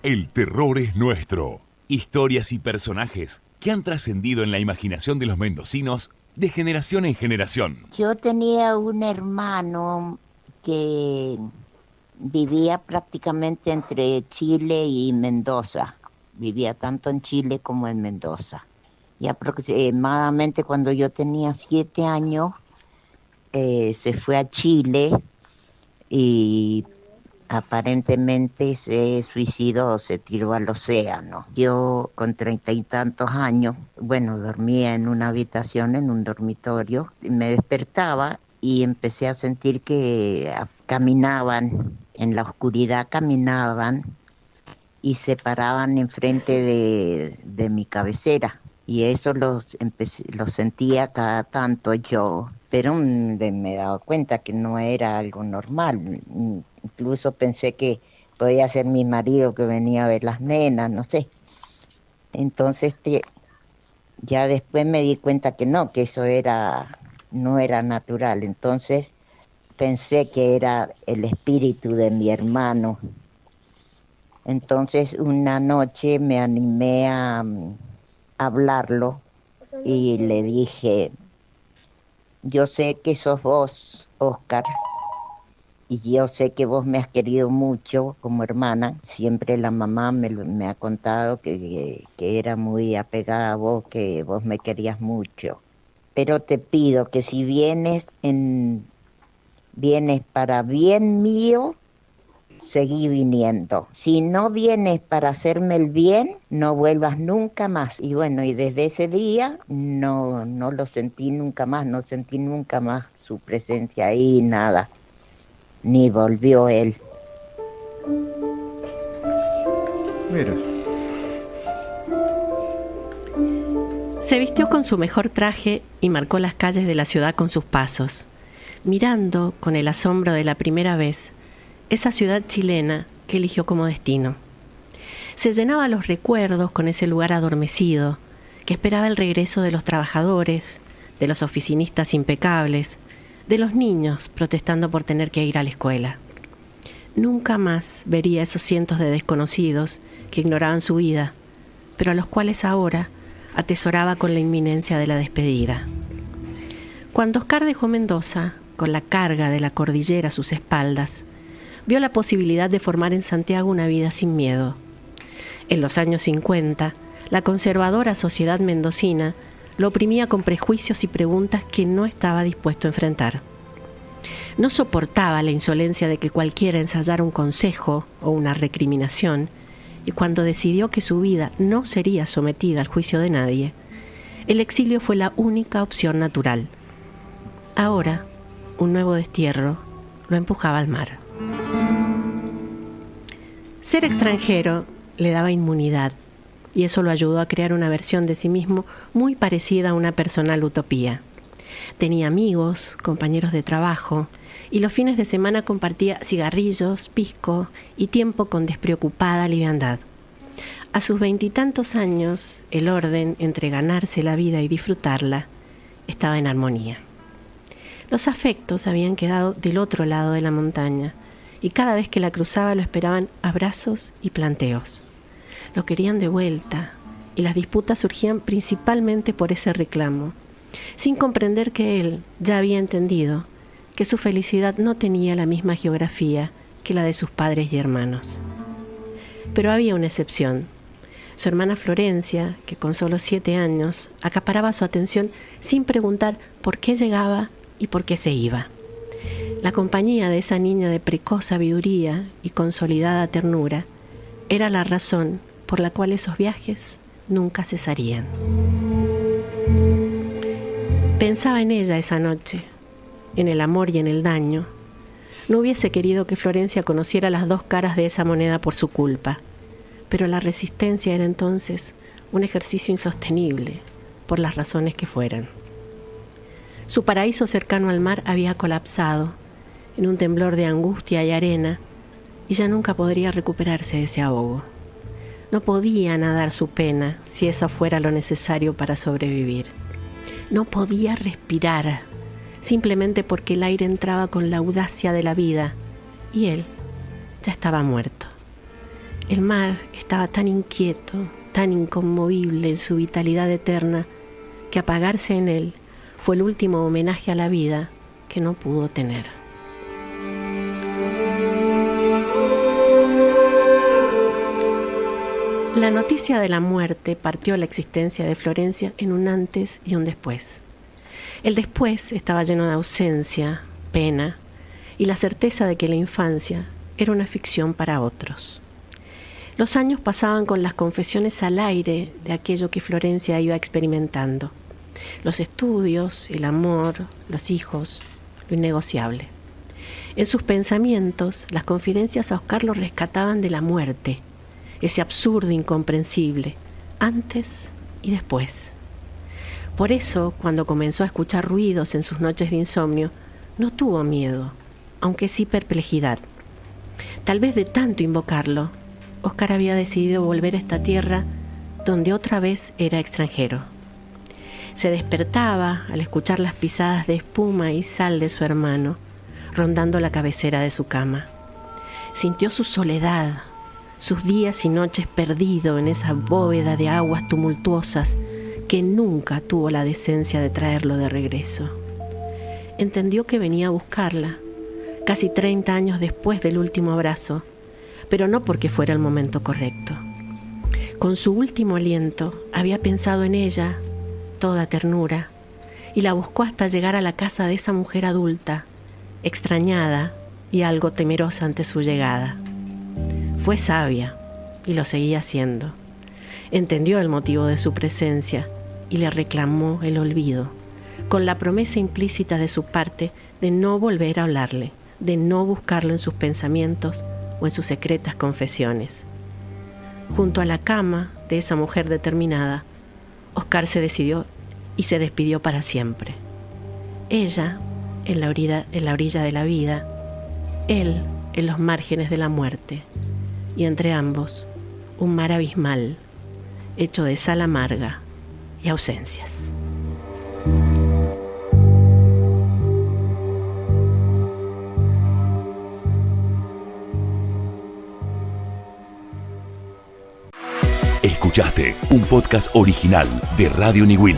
El terror es nuestro. Historias y personajes que han trascendido en la imaginación de los mendocinos de generación en generación. Yo tenía un hermano que vivía prácticamente entre Chile y Mendoza. Vivía tanto en Chile como en Mendoza. Y aproximadamente cuando yo tenía 7 años, se fue a Chile y aparentemente se suicidó, se tiró al océano. Yo con 30 y tantos años, bueno, dormía en una habitación, en un dormitorio, y me despertaba y empecé a sentir que caminaban, en la oscuridad caminaban y se paraban enfrente de mi cabecera. Y eso lo sentía cada tanto yo, pero me daba cuenta que no era algo normal. Incluso pensé que podía ser mi marido que venía a ver las nenas, no sé. Entonces ya después me di cuenta que no, que eso no era natural. Entonces pensé que era el espíritu de mi hermano. Entonces una noche me animé a hablarlo y le dije: yo sé que sos vos, Oscar, y yo sé que vos me has querido mucho como hermana. Siempre la mamá me ha contado que era muy apegada a vos, que vos me querías mucho. Pero te pido que si vienes para bien mío, seguí viniendo. Si no vienes para hacerme el bien, no vuelvas nunca más. Y bueno, y desde ese día no lo sentí nunca más, no sentí nunca más su presencia ahí, nada. Ni volvió él. Mira. Se vistió con su mejor traje y marcó las calles de la ciudad con sus pasos, mirando con el asombro de la primera vez esa ciudad chilena que eligió como destino. Se llenaba los recuerdos con ese lugar adormecido que esperaba el regreso de los trabajadores, de los oficinistas impecables, de los niños protestando por tener que ir a la escuela. Nunca más vería esos cientos de desconocidos que ignoraban su vida, pero a los cuales ahora atesoraba con la inminencia de la despedida. Cuando Oscar dejó Mendoza, con la carga de la cordillera a sus espaldas, vio la posibilidad de formar en Santiago una vida sin miedo. En los años 50, la conservadora sociedad mendocina lo oprimía con prejuicios y preguntas que no estaba dispuesto a enfrentar. No soportaba la insolencia de que cualquiera ensayara un consejo o una recriminación, y cuando decidió que su vida no sería sometida al juicio de nadie, el exilio fue la única opción natural. Ahora, un nuevo destierro lo empujaba al mar. Ser extranjero le daba inmunidad, y eso lo ayudó a crear una versión de sí mismo muy parecida a una personal utopía. Tenía amigos, compañeros de trabajo, y los fines de semana compartía cigarrillos, pisco y tiempo con despreocupada liviandad. A sus 20 y tantos años, el orden entre ganarse la vida y disfrutarla estaba en armonía. Los afectos habían quedado del otro lado de la montaña, y cada vez que la cruzaba lo esperaban abrazos y planteos. Lo querían de vuelta, y las disputas surgían principalmente por ese reclamo, sin comprender que él ya había entendido que su felicidad no tenía la misma geografía que la de sus padres y hermanos. Pero había una excepción. Su hermana Florencia, que con solo 7 años acaparaba su atención sin preguntar por qué llegaba y por qué se iba. La compañía de esa niña de precoz sabiduría y consolidada ternura era la razón por la cual esos viajes nunca cesarían. Pensaba en ella esa noche, en el amor y en el daño. No hubiese querido que Florencia conociera las dos caras de esa moneda por su culpa, pero la resistencia era entonces un ejercicio insostenible, por las razones que fueran. Su paraíso cercano al mar había colapsado en un temblor de angustia y arena, y ya nunca podría recuperarse de ese ahogo. No podía nadar su pena si eso fuera lo necesario para sobrevivir. No podía respirar, simplemente porque el aire entraba con la audacia de la vida, y él ya estaba muerto. El mar estaba tan inquieto, tan inconmovible en su vitalidad eterna, que apagarse en él fue el último homenaje a la vida que no pudo tener. La noticia de la muerte partió la existencia de Florencia en un antes y un después. El después estaba lleno de ausencia, pena y la certeza de que la infancia era una ficción para otros. Los años pasaban con las confesiones al aire de aquello que Florencia iba experimentando. Los estudios, el amor, los hijos, lo innegociable. En sus pensamientos, las confidencias a Oscar lo rescataban de la muerte, ese absurdo incomprensible, antes y después. Por eso, cuando comenzó a escuchar ruidos en sus noches de insomnio, no tuvo miedo, aunque sí perplejidad. Tal vez de tanto invocarlo, Oscar había decidido volver a esta tierra donde otra vez era extranjero. Se despertaba al escuchar las pisadas de espuma y sal de su hermano, rondando la cabecera de su cama. Sintió su soledad, sus días y noches perdido en esa bóveda de aguas tumultuosas que nunca tuvo la decencia de traerlo de regreso. Entendió que venía a buscarla, casi 30 años después del último abrazo, pero no porque fuera el momento correcto. Con su último aliento había pensado en ella, toda ternura, y la buscó hasta llegar a la casa de esa mujer adulta, extrañada y algo temerosa ante su llegada. Fue sabia, y lo seguía siendo. Entendió el motivo de su presencia y le reclamó el olvido, con la promesa implícita de su parte de no volver a hablarle, de no buscarlo en sus pensamientos o en sus secretas confesiones. Junto a la cama de esa mujer determinada, Oscar se decidió y se despidió para siempre. Ella en la orilla de la vida, él en los márgenes de la muerte, y entre ambos un mar abismal hecho de sal amarga y ausencias. Escuchaste un podcast original de Radio Niwil.